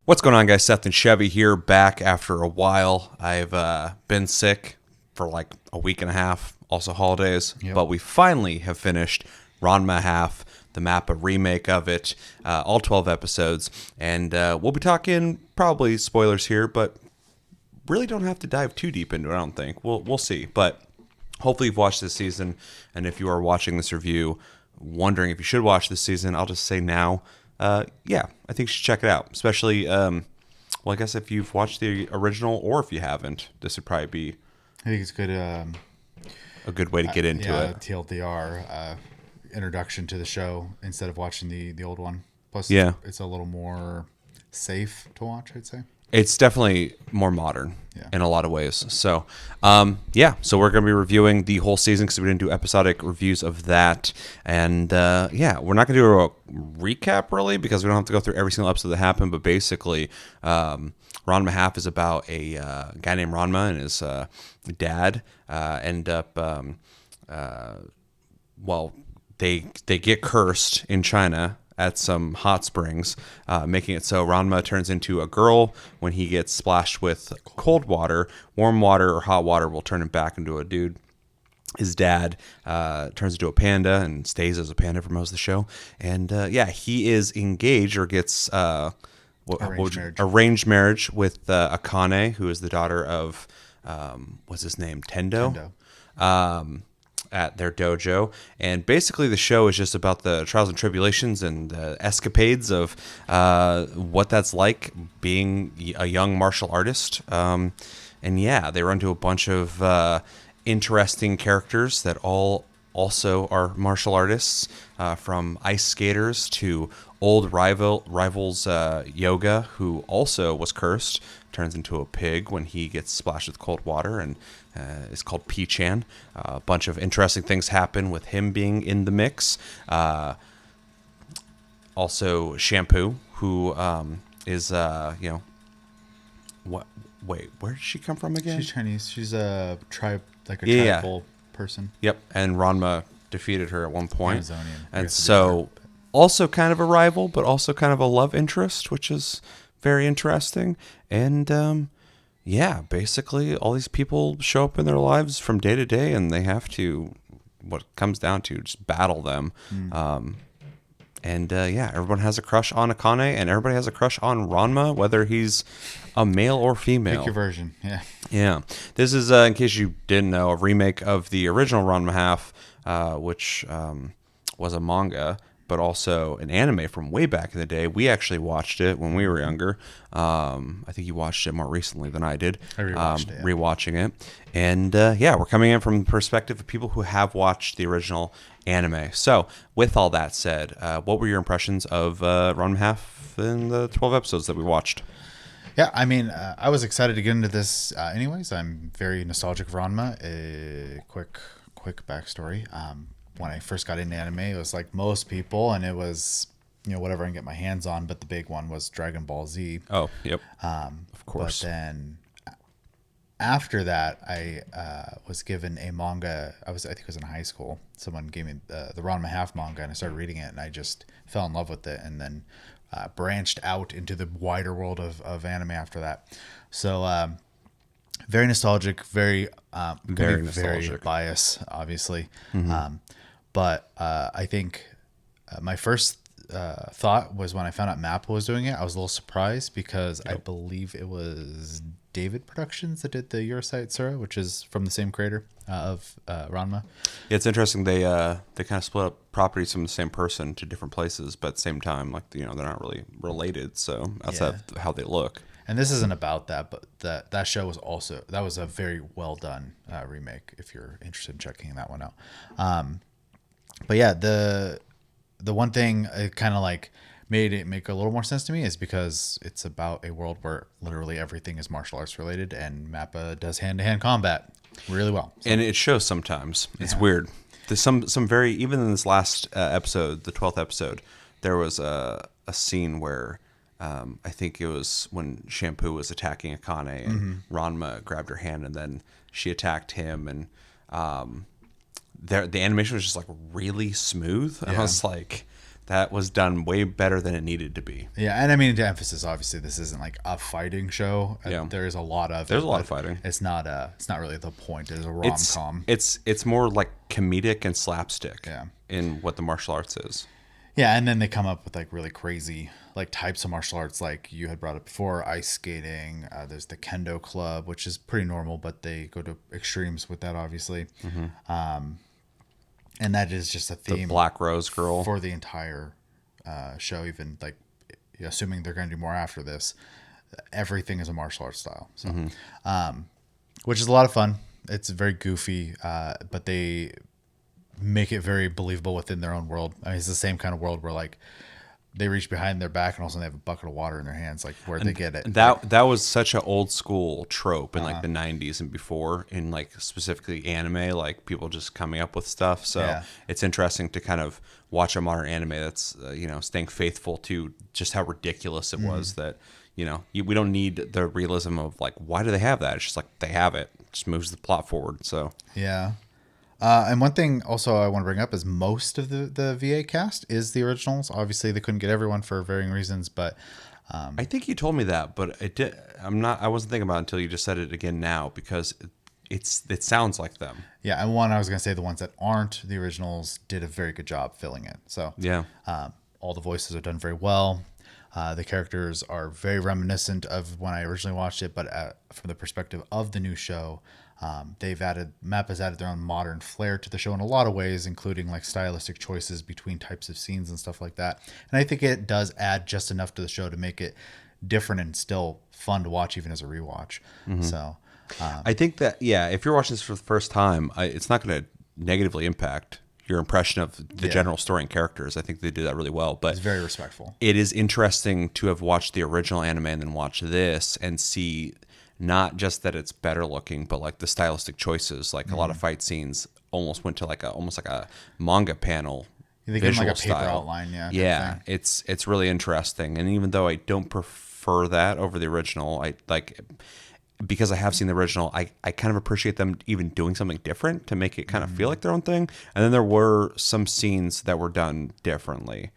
What's going on, guys? Seth and Chevy here, back after a while. I've been sick for like a week and a half, also holidays, but we finally have finished Ranma Half, the MAPPA remake of it, all 12 episodes, and we'll be talking probably spoilers here, but really don't have to dive too deep into it, I don't think. We'll see, but hopefully you've watched this season, and if you are watching this review, wondering if you should watch this season, I'll just say now, yeah, I think you should check it out. Especially, well, I guess if you've watched the original or if you haven't, this would probably be I think it's good. a good way to get into it. TLDR introduction to the show instead of watching the old one. Plus, Yeah. it's a little more safe to watch, I'd say. It's definitely more modern Yeah. in a lot of ways. So, yeah, so we're going to be reviewing the whole season because we didn't do episodic reviews of that. And, yeah, we're not going to do a recap, really, because we don't have to go through every single episode that happened. But basically, Ranma Half is about a guy named Ranma and his dad end up, well, they get cursed in China at some hot springs, making it so Ranma turns into a girl when he gets splashed with cold water. Warm water or hot water will turn him back into a dude. His dad turns into a panda and stays as a panda for most of the show. And yeah, he is engaged or gets arranged marriage with Akane, who is the daughter of what's his name, Tendo. At their dojo, and basically the show is just about the trials and tribulations and escapades of what that's like being a young martial artist. And yeah, they run into a bunch of interesting characters that all also are martial artists, from ice skaters to old rivals Yoga, who also was cursed, turns into a pig when he gets splashed with cold water, and is called P-chan. A bunch of interesting things happen with him being in the mix. Also, Shampoo, who is what? Wait, where did she come from again? She's Chinese. She's a Yeah. tribal person. Yep, and Ranma defeated her at one point. Amazonian. And so also kind of a rival, but also kind of a love interest, which is very interesting. And yeah, basically all these people show up in their lives from day to day, and they have to, what it comes down to, just battle them. And yeah, everyone has a crush on Akane, and everybody has a crush on Ranma, whether he's a male or female. Pick your version. Yeah. Yeah. This is, in case you didn't know, a remake of the original Ranma Half, which was a manga, but also an anime from way back in the day. We actually watched it when we were younger. I think you watched it more recently than I did. I rewatched it. Rewatching it. And yeah, we're coming in from the perspective of people who have watched the original anime. So, with all that said, what were your impressions of Ranma Half in the 12 episodes that we watched? Yeah, I mean, I was excited to get into this anyways. I'm very nostalgic of Ranma. A quick backstory. When I first got into anime, it was like most people, and it was, whatever I can get my hands on, but the big one was Dragon Ball Z. Oh, yep. Of course. But then after that, I was given a manga. I think it was in high school. Someone gave me the Ranma Half manga, and I started reading it, and I just fell in love with it, and then branched out into the wider world of anime after that. So very nostalgic, very Very very biased, obviously. But I think my first thought was when I found out MAPPA was doing it, I was a little surprised because I believe it was David Productions that did the Eurosite Sura, which is from the same creator of Ranma. Yeah, it's interesting. They kind of split up properties from the same person to different places, but at the same time, like, they're not really related. So that's how they look. And this isn't about that, but that show was a very well done remake. If you're interested in checking that one out. But yeah, the one thing it kind of like made it make a little more sense to me is because it's about a world where literally everything is martial arts related, and MAPPA does hand-to-hand combat really well. So, And it shows sometimes. It's weird. There's some very, even in this last episode, the 12th episode, there was a scene where I think it was when Shampoo was attacking Akane, and Ranma grabbed her hand, and then she attacked him, and the animation was just like really smooth. And I was like, that was done way better than it needed to be. Yeah, and I mean, to emphasis, obviously, this isn't like a fighting show. Yeah. There is a lot of There's it, a lot but of fighting. It's not really the point. It's a rom com. It's more like comedic and slapstick. Yeah. In what the martial arts is. Yeah, and then they come up with like really crazy like types of martial arts, like you had brought up before, ice skating. There's the kendo club, which is pretty normal, but they go to extremes with that, obviously. And that is just a theme. The Black Rose Girl for the entire show. Even like assuming they're going to do more after this, everything is a martial arts style. So, which is a lot of fun. It's very goofy, but they make it very believable within their own world. I mean, it's the same kind of world where like they reach behind their back and also they have a bucket of water in their hands. Like where they get it. That was such an old school trope in like the 90s and before, in like specifically anime, like people just coming up with stuff. So it's interesting to kind of watch a modern anime that's staying faithful to just how ridiculous it was. That we don't need the realism of like, why do they have that? It's just like they have it. It just moves the plot forward. So yeah. And one thing also I want to bring up is most of the VA cast is the originals. Obviously, they couldn't get everyone for varying reasons, but I think you told me that, but I wasn't thinking about it until you just said it again now, because it sounds like them. Yeah, and I was going to say the ones that aren't the originals did a very good job filling it. So yeah, all the voices are done very well. The characters are very reminiscent of when I originally watched it, but from the perspective of the new show. MAPPA's added their own modern flair to the show in a lot of ways, including like stylistic choices between types of scenes and stuff like that. And I think it does add just enough to the show to make it different and still fun to watch, even as a rewatch. So I think that, if you're watching this for the first time, it's not going to negatively impact your impression of the general story and characters. I think they do that really well, but it's very respectful. It is interesting to have watched the original anime and then watch this and see not just that it's better looking, but like the stylistic choices. Like a lot of fight scenes almost went to like almost like a manga panel. They give them like a paper style. outline, Yeah, it's really interesting. And even though I don't prefer that over the original, because I have seen the original, I kind of appreciate them even doing something different to make it kind of feel like their own thing. And then there were some scenes that were done differently.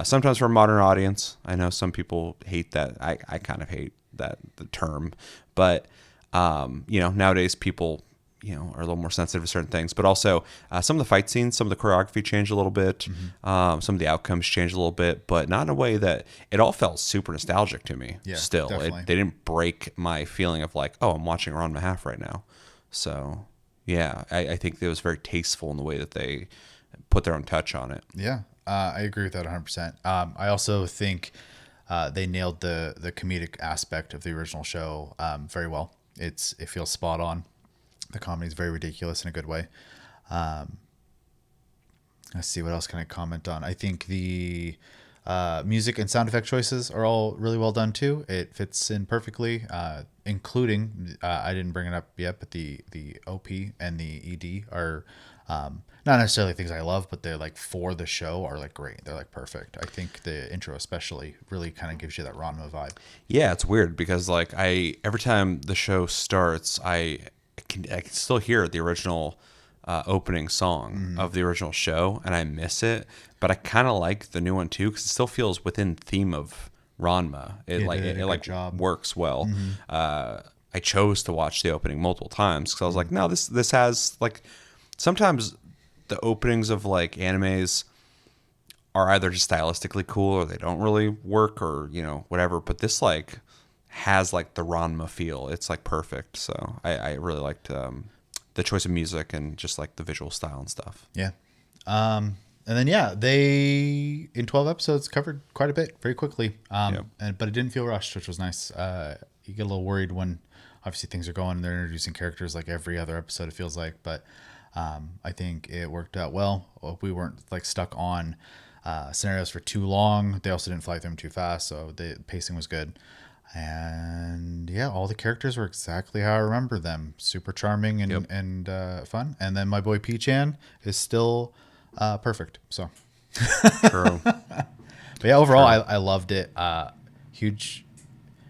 Sometimes for a modern audience. I know some people hate that. I kind of hate the term, but nowadays people are a little more sensitive to certain things. But also some of the fight scenes, some of the choreography changed a little bit, some of the outcomes changed a little bit, but not in a way that it all felt super nostalgic to me. Yeah, still they didn't break my feeling of like, oh, I'm watching Ranma half right now. So yeah, I think it was very tasteful in the way that they put their own touch on it. Yeah, I agree with that 100%. I also think they nailed the comedic aspect of the original show very well. It feels spot on. The comedy is very ridiculous in a good way. Let's see, what else can I comment on? I think the music and sound effect choices are all really well done too. It fits in perfectly, including I didn't bring it up yet, but the OP and the ED are not necessarily things I love, but they're like for the show are like great. They're like perfect. I think the intro especially really kind of gives you that Ranma vibe. Yeah, it's weird because like every time the show starts, I can still hear the original opening song of the original show, and I miss it. But I kind of like the new one too because it still feels within theme of Ranma. It works well. I chose to watch the opening multiple times because I was like, no, this has like sometimes the openings of like animes are either just stylistically cool or they don't really work or whatever. But this like has like the Ranma feel. It's like perfect. So I really liked the choice of music and just like the visual style and stuff. Yeah. And then they in 12 episodes covered quite a bit very quickly. But it didn't feel rushed, which was nice. You get a little worried when obviously things are going and they're introducing characters like every other episode it feels like, but I think it worked out well. We weren't like stuck on scenarios for too long. They also didn't fly through them too fast, so the pacing was good. And all the characters were exactly how I remember them. Super charming and fun. And then my boy P-chan is still perfect. So true. But overall, I loved it. Huge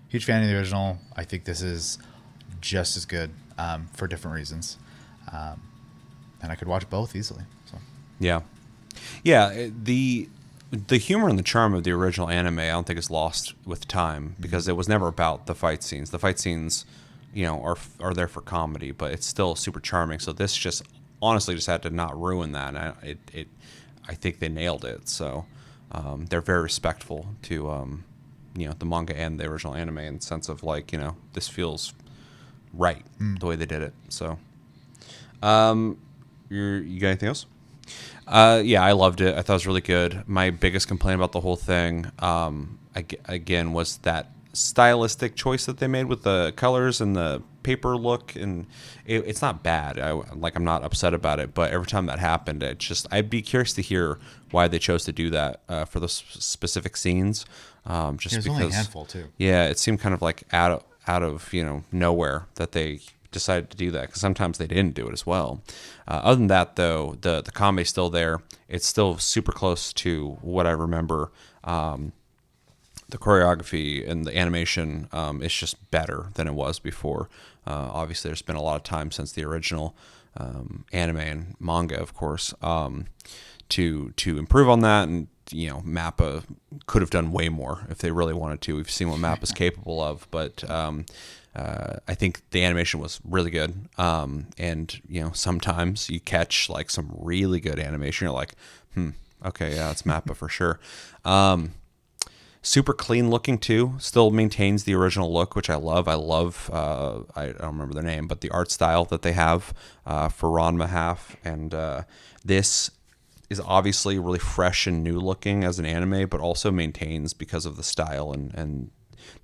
fan of the original. I think this is just as good for different reasons. And I could watch both easily. So the the humor and the charm of the original anime, I don't think is lost with time because it was never about the fight scenes. The fight scenes, are there for comedy, but it's still super charming. So this just honestly just had to not ruin that. And I think they nailed it. So they're very respectful to the manga and the original anime in the sense of like this feels right the way they did it. So you got anything else? Yeah, I loved it. I thought it was really good. My biggest complaint about the whole thing, again, was that stylistic choice that they made with the colors and the paper look, and it's not bad. I'm not upset about it, but every time that happened, I'd be curious to hear why they chose to do that for those specific scenes. Just There's because, only a handful too. Yeah, it seemed kind of like out of nowhere that they decided to do that, because sometimes they didn't do it as well. Other than that, though, the comedy's still there. It's still super close to what I remember. The choreography and the animation is just better than it was before. Obviously, there's been a lot of time since the original anime and manga, of course, to improve on that. And MAPPA could have done way more if they really wanted to. We've seen what MAPPA is capable of, but I think the animation was really good. And sometimes you catch like some really good animation. You're like, okay, yeah, it's MAPPA for sure. Super clean looking too. Still maintains the original look, which I love. I don't remember their name, but the art style that they have for Ranma half, and this is obviously really fresh and new looking as an anime, but also maintains because of the style and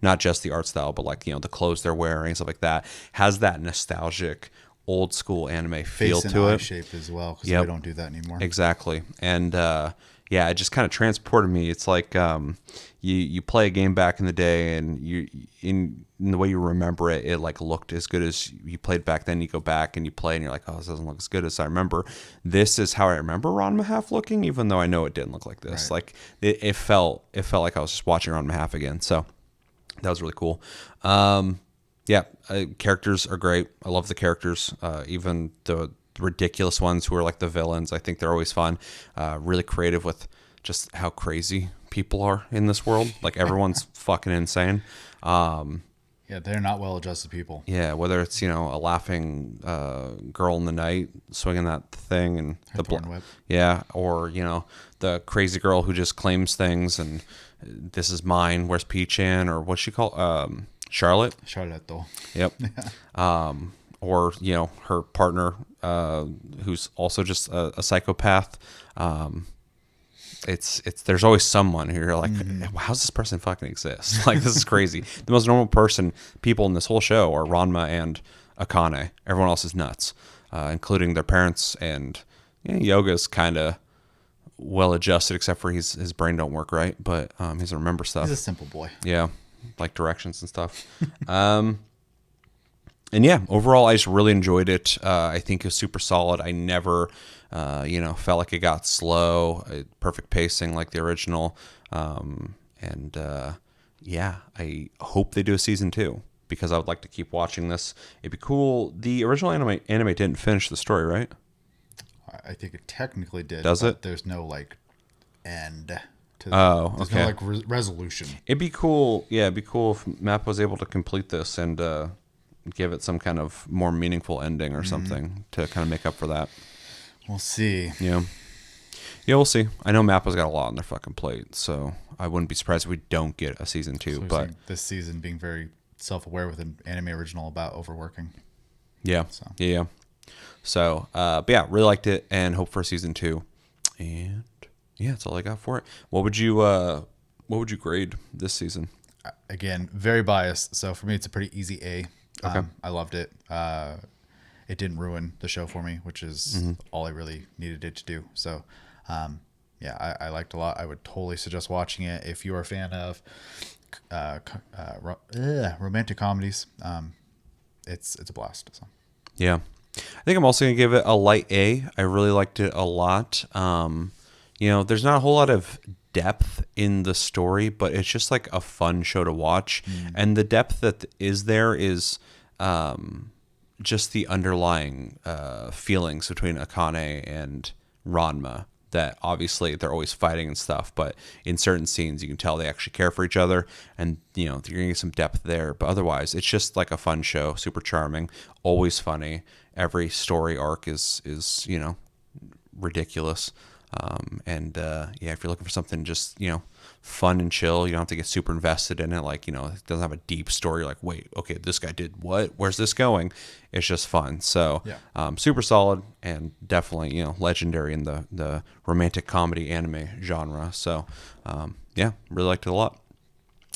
not just the art style, but like the clothes they're wearing, stuff like that. Has that nostalgic old school anime feel Face to and eye it. shape as well, because Yep. we don't do that anymore. Exactly. And yeah, it just kind of transported me. It's like you play a game back in the day, and in the way you remember it, it like looked as good as you played back then. You go back and you play, and you're like, oh, this doesn't look as good as I remember. This is how I remember Ranma half looking, even though I know it didn't look like this. Right. Like it felt like I was just watching Ranma half again. So that was really cool. Yeah, characters are great. I love the characters, even the ridiculous ones who are like the villains. I think they're always fun. Really creative with just how crazy people are in this world. Like everyone's fucking insane. Yeah, they're not well-adjusted people. Yeah, whether it's a laughing girl in the night swinging that thing and Her thorn whip. Yeah, or the crazy girl who just claims things and this is mine. Where's Peach-Chan, or what's she called? Charlotte. Charlotte. Yep. Or her partner, who's also just a psychopath. It's there's always someone who you're like, how's this person fucking exist? Like, this is crazy. The most normal people in this whole show are Ranma and Akane. Everyone else is nuts, including their parents. And Yoga's kind of well adjusted, except for his brain don't work right, but he doesn't remember stuff. He's a simple boy. Yeah, like directions and stuff. And yeah, overall, I just really enjoyed it. I think it was super solid. I never, felt like it got slow. Perfect pacing like the original. Yeah, I hope they do a season 2 because I would like to keep watching this. It'd be cool. The original anime didn't finish the story, right? I think it technically did. Does it? There's no like end to Oh, there's okay. no like resolution. It'd be cool. Yeah, it'd be cool if MAPPA was able to complete this and give it some kind of more meaningful ending or something to kind of make up for that. We'll see. Yeah, we'll see. I know MAPPA's got a lot on their fucking plate, so I wouldn't be surprised if we don't get a season 2. So but this season being very self-aware with an anime original about overworking. yeah, yeah. So, but yeah, really liked it and hope for a season 2. And yeah, that's all I got for it. What would you grade this season? Again, very biased. So for me, it's a pretty easy A. Okay. I loved it. It didn't ruin the show for me, which is all I really needed it to do. So, yeah, I liked it a lot. I would totally suggest watching it if you're a fan of romantic comedies. It's a blast. So. Yeah, I think I'm also gonna give it a light A. I really liked it a lot. There's not a whole lot of depth in the story, but it's just like a fun show to watch. And the depth that is there is just the underlying feelings between Akane and Ranma that obviously they're always fighting and stuff, but in certain scenes you can tell they actually care for each other, and you're gonna get some depth there. But otherwise, it's just like a fun show, super charming, always funny. Every story arc is ridiculous. And yeah, if you're looking for something just fun and chill, you don't have to get super invested in it. Like it doesn't have a deep story. Like, wait, okay, this guy did what? Where's this going? It's just fun. So super solid, and definitely legendary in the romantic comedy anime genre. So yeah, really liked it a lot.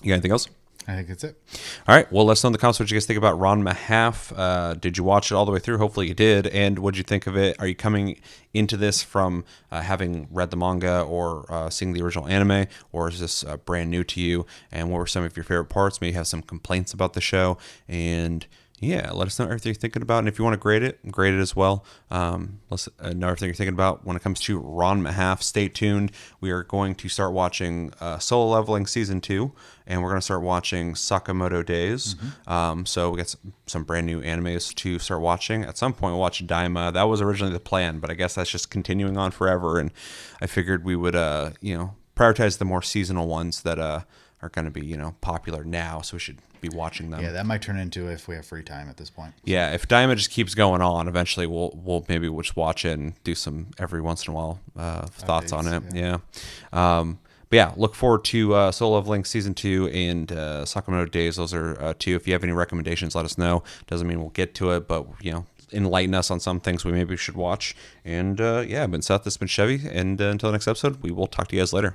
You got anything else? I think that's it. All right. Well, let us know in the comments what you guys think about Ranma Half. Did you watch it all the way through? Hopefully you did. And what did you think of it? Are you coming into this from having read the manga or seeing the original anime, or is this brand new to you? And what were some of your favorite parts? Maybe you have some complaints about the show. And yeah, let us know everything you're thinking about. And if you want to grade it as well. Let's know everything you're thinking about when it comes to Ranma Half. Stay tuned. We are going to start watching Solo Leveling Season 2, and we're going to start watching Sakamoto Days. So we got some brand new animes to start watching. At some point, we'll watch Daima. That was originally the plan, but I guess that's just continuing on forever. And I figured we would, prioritize the more seasonal ones that are going to be, popular now. So we should be watching them. Yeah, that might turn into if we have free time at this point. Yeah, if Daima just keeps going on, eventually we'll maybe just watch it and do some every once in a while thoughts on it. Yeah. But yeah, look forward to Solo Leveling Season 2 and Sakamoto Days. Those are two. If you have any recommendations, let us know. Doesn't mean we'll get to it, but enlighten us on some things we maybe should watch. And yeah, I've been Seth, this has been Chevy, and until the next episode, we will talk to you guys later.